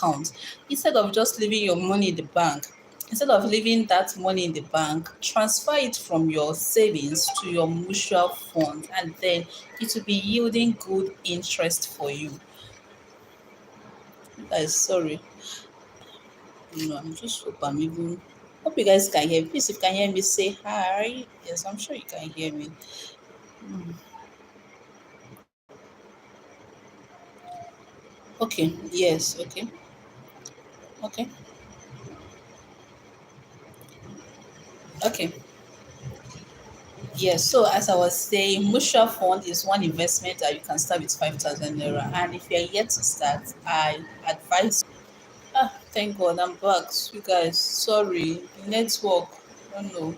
account. Instead of just leaving your money in the bank, instead of leaving that money in the bank, transfer it from your savings to your mutual fund, and then it will be yielding good interest for you. Guys, sorry. I'm just hope I'm even. Hope you guys can hear me. Please, if you can hear me, say hi. Yes, I'm sure you can hear me. Mm. Okay. Yes. Okay. Okay. Okay. Yes. So as I was saying, mutual fund is one investment that you can start with 5,000 naira, and if you're yet to start, I advise. Thank God I'm back. You guys, sorry, network. I don't know.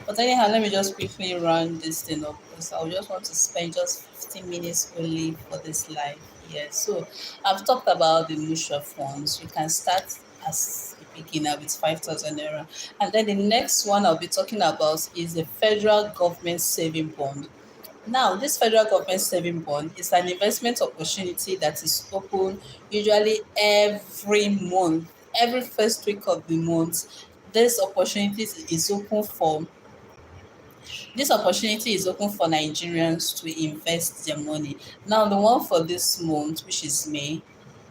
But anyhow, let me just quickly run this thing up because I just want to spend just 15 minutes only for this live. Yeah, so I've talked about the mutual funds. You can start as a beginner with 5,000 naira. And then the next one I'll be talking about is the federal government saving bond. Now, this federal government saving bond is an investment opportunity that is open usually every month, every first week of the month. This opportunity is open for this opportunity is open for Nigerians to invest their money. Now, the one for this month, which is May,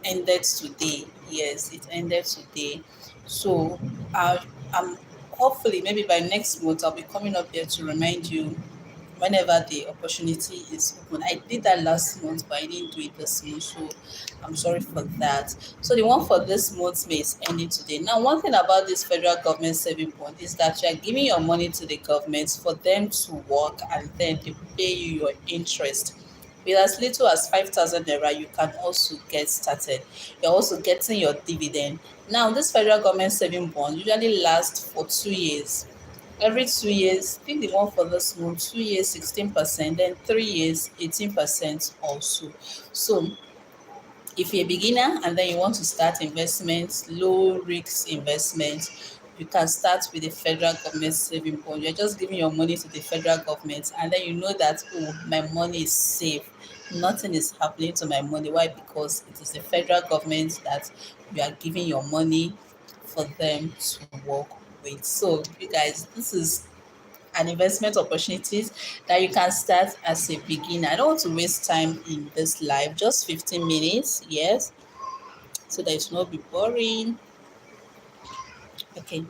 ended today. Yes, it ended today. So, I'm hopefully maybe by next month I'll be coming up here to remind you whenever the opportunity is open. I did that last month, but I didn't do it this month, so I'm sorry for that. So the one for this month May is ending today. Now, one thing about this federal government saving bond is that you are giving your money to the government for them to work and then they pay you your interest. With as little as 5,000 naira, you can also get started. You're also getting your dividend. Now, this federal government saving bond usually lasts for 2 years. Every 2 years, I think the one for this month, 2 years, 16%, then 3 years, 18% also. So if you're a beginner and then you want to start investments, low risk investment, you can start with the federal government saving bond. You're just giving your money to the federal government and then you know that, oh, my money is safe. Nothing is happening to my money. Why? Because it is the federal government that you are giving your money for them to work with. So you guys, this is an investment opportunities that you can start as a beginner. I don't want to waste time in this live, just 15 minutes, yes, so that it will not be boring. Okay.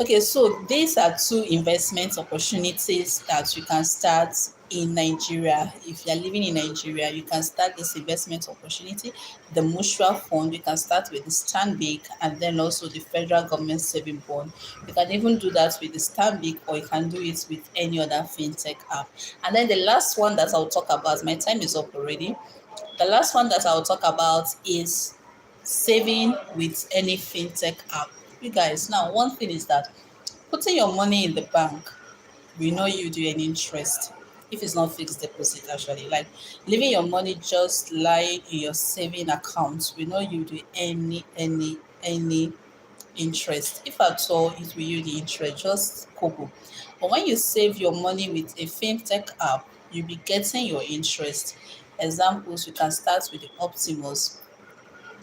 Okay, so these are two investment opportunities that you can start in Nigeria. If you're living in Nigeria, you can start this investment opportunity. The mutual fund, you can start with the Stanbic and then also the federal government saving bond. You can even do that with the Stanbic or you can do it with any other fintech app. And then the last one that I'll talk about, my time is up already. The last one that I'll talk about is saving with any fintech app. You guys, now one thing is that putting your money in the bank will not yield you any interest if it's not fixed deposit actually. Like leaving your money just lying in your saving account will not yield you any interest. If at all, it will yield the interest, just kobo. But when you save your money with a fintech app, you'll be getting your interest. Examples, you can start with the Optimus,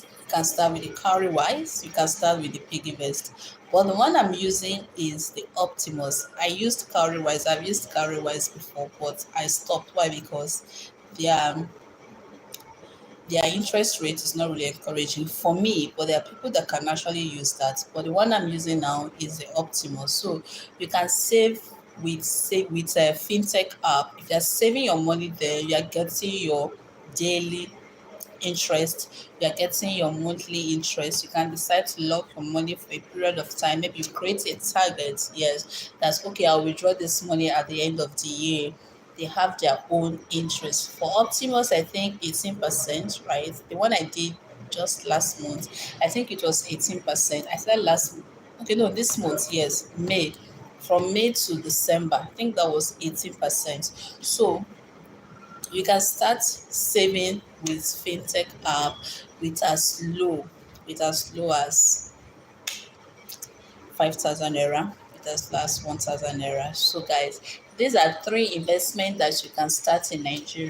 you can start with the Cowrywise, you can start with the Piggyvest. But the one I'm using is the Optimus. I used Cowrywise, I've used Cowrywise before, but I stopped. Why? Because their their interest rate is not really encouraging for me, but there are people that can actually use that. But the one I'm using now is the Optimus. So you can save with a fintech app. If you're saving your money there, you are getting your daily interest, you're getting your monthly interest. You can decide to lock your money for a period of time. Maybe you create a target. Yes, that's okay. I'll withdraw this money at the end of the year. They have their own interest. For Optimus, I think 18%, right? The one I did just last month, I think it was 18%. I said last, okay, no, this month, yes, May. From May to December, I think that was 18%. So you can start saving with fintech app with as low as 5,000 naira, with as low as 1,000 naira. So guys, these are three investments that you can start in Nigeria.